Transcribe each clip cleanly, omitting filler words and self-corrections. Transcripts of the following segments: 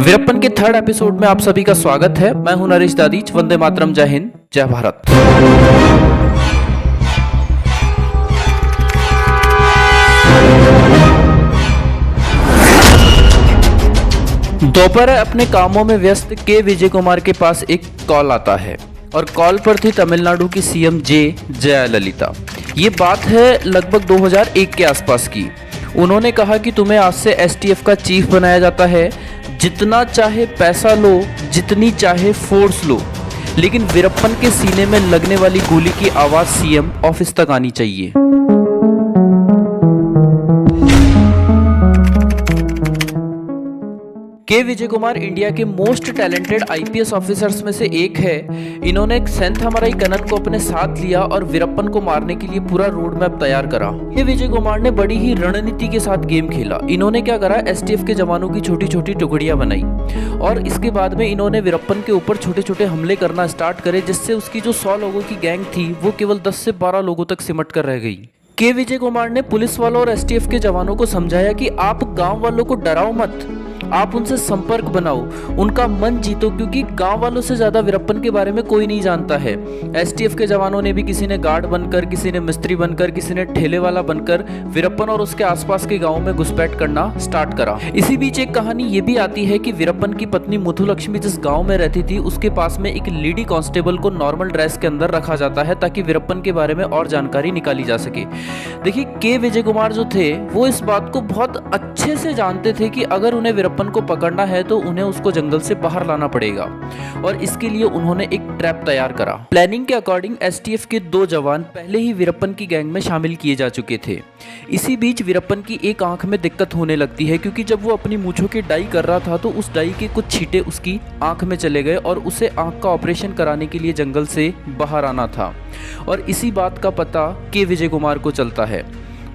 वीरप्पन के third episode में आप सभी का स्वागत है। मैं हूं नरेश दादीच। वंदे मातरम, जय हिंद, जय भारत। दोपहर अपने कामों में व्यस्त के विजय कुमार के पास एक कॉल आता है और कॉल पर थी तमिलनाडु की सीएम जयललिता। ये बात है लगभग 2001 के आसपास की। उन्होंने कहा कि तुम्हें आज से एसटीएफ का चीफ बनाया जाता है, जितना चाहे पैसा लो, जितनी चाहे फोर्स लो, लेकिन वीरप्पन के सीने में लगने वाली गोली की आवाज सीएम ऑफिस तक आनी चाहिए। के विजय कुमार इंडिया के मोस्ट टैलेंटेड आईपीएस ऑफिसर्स में से एक है। इन्होंने सेंथामराई कन्नन को अपने साथ लिया और वीरप्पन को मारने के लिए पूरा रोड मैप तैयार करा। के विजय कुमार ने बड़ी ही रणनीति के साथ गेम खेला। इन्होंने क्या करा, एसटीएफ के जवानों की छोटी छोटी टुकड़ियां बनाई और इसके बाद में इन्होंने वीरप्पन के ऊपर छोटे छोटे हमले करना स्टार्ट करे, जिससे उसकी जो 100 लोगों की गैंग थी वो केवल 10 से 12 लोगों तक सिमट कर रह गई। के विजय कुमार ने पुलिस वालों और एसटीएफ के जवानों को समझाया कि आप गांव वालों को डराओ मत, आप उनसे संपर्क बनाओ, उनका मन जीतो, क्योंकि गांव वालों से ज्यादा वीरप्पन के बारे में कोई नहीं जानता है। एसटीएफ के जवानों ने भी, किसी ने गार्ड बनकर, किसी ने मिस्त्री बनकर, किसी ने ठेले वाला बनकर वीरप्पन और उसके आसपास के गांवों में घुसपैठ करना स्टार्ट करा। इसी बीच एक कहानी ये भी आती है कि वीरप्पन की पत्नी मुथुलक्ष्मी जिस गाँव में रहती थी, उसके पास में एक लेडी कांस्टेबल को नॉर्मल ड्रेस के अंदर रखा जाता है ताकि वीरप्पन के बारे में और जानकारी निकाली जा सके। देखिए, के विजय कुमार जो थे वो इस बात को बहुत अच्छे से जानते थे कि अगर उन्हें वीरप्पन को पकड़ना है तो उन्हें उसको जंगल से बाहर लाना पड़ेगा और इसके लिए उन्होंने एक ट्रैप तैयार करा। प्लानिंग के अकॉर्डिंग एसटीएफ के 2 जवान पहले ही वीरप्पन की गैंग में शामिल किए जा चुके थे। इसी बीच वीरप्पन की एक आंख में दिक्कत होने लगती है, क्योंकि जब वो अपनी मूंछों की डाई कर रहा था तो उस डाई के कुछ छींटे उसकी आंख में चले गए और उसे आंख का ऑपरेशन कराने के लिए जंगल से बाहर आना था। और इसी बात का पता के विजय कुमार को चलता है।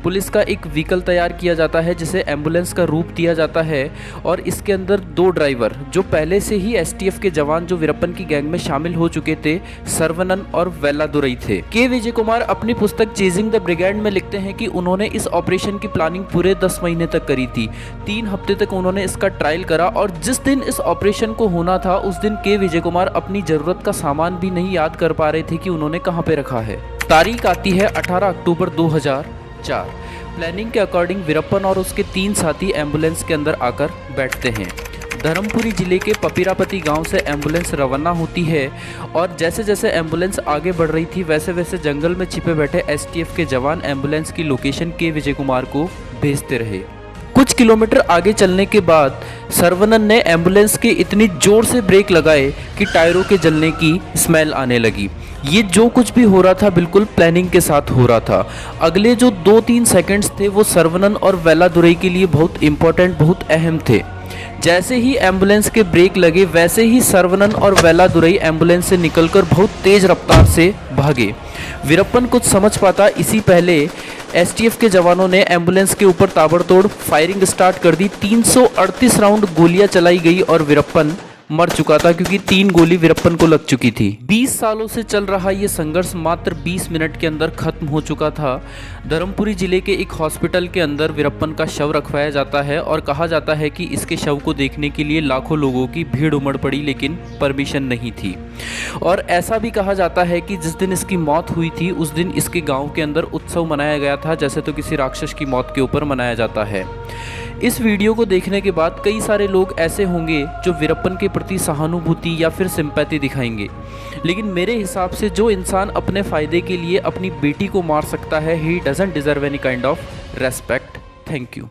पुलिस का एक व्हीकल तैयार किया जाता है जिसे एम्बुलेंस का रूप दिया जाता है और इसके अंदर 2 ड्राइवर, जो पहले से ही एसटीएफ के जवान जो वीरप्पन की गैंग में शामिल हो चुके थे, सर्वनन और वेलादुरई थे। के विजय कुमार अपनी पुस्तक चेजिंग द ब्रिगेड में लिखते हैं कि उन्होंने इस ऑपरेशन की प्लानिंग पूरे 10 महीने तक करी थी। 3 हफ्ते तक उन्होंने इसका ट्रायल करा और जिस दिन इस ऑपरेशन को होना था उस दिन के विजय कुमार अपनी जरूरत का सामान भी नहीं याद कर पा रहे थे कि उन्होंने कहाँ पे रखा है। तारीख आती है 18 अक्टूबर 2004। प्लानिंग के अकॉर्डिंग वीरप्पन और उसके 3 साथी एम्बुलेंस के अंदर आकर बैठते हैं। धर्मपुरी जिले के पपीरापति गांव से एम्बुलेंस रवाना होती है और जैसे जैसे एम्बुलेंस आगे बढ़ रही थी वैसे वैसे जंगल में छिपे बैठे एसटीएफ के जवान एम्बुलेंस की लोकेशन के विजय कुमार को भेजते रहे। कुछ किलोमीटर आगे चलने के बाद सर्वनन ने एम्बुलेंस के इतनी जोर से ब्रेक लगाए कि टायरों के जलने की स्मेल आने लगी। ये जो कुछ भी हो रहा था बिल्कुल प्लानिंग के साथ हो रहा था। अगले जो 2-3 सेकंड्स थे वो सर्वनन और वेलादुरई के लिए बहुत इंपॉर्टेंट, बहुत अहम थे। जैसे ही एम्बुलेंस के ब्रेक लगे वैसे ही सर्वनन और वेलादुरई एम्बुलेंस से निकलकर बहुत तेज रफ्तार से भागे। वीरप्पन कुछ समझ पाता इससे पहले एसटीएफ के जवानों ने एम्बुलेंस के ऊपर ताबड़तोड़ फायरिंग स्टार्ट कर दी। 338 राउंड गोलियां चलाई गई और वीरप्पन मर चुका था, क्योंकि 3 गोली वीरप्पन को लग चुकी थी। 20 सालों से चल रहा ये संघर्ष मात्र 20 मिनट के अंदर खत्म हो चुका था। धर्मपुरी जिले के एक हॉस्पिटल के अंदर वीरप्पन का शव रखवाया जाता है और कहा जाता है कि इसके शव को देखने के लिए लाखों लोगों की भीड़ उमड़ पड़ी, लेकिन परमिशन नहीं थी। और ऐसा भी कहा जाता है कि जिस दिन इसकी मौत हुई थी उस दिन इसके गाँव के अंदर उत्सव मनाया गया था, जैसे तो किसी राक्षस की मौत के ऊपर मनाया जाता है। इस वीडियो को देखने के बाद कई सारे लोग ऐसे होंगे जो वीरप्पन के प्रति सहानुभूति या फिर सिंपैथी दिखाएंगे, लेकिन मेरे हिसाब से जो इंसान अपने फ़ायदे के लिए अपनी बेटी को मार सकता है, he doesn't deserve any kind of respect. Thank you.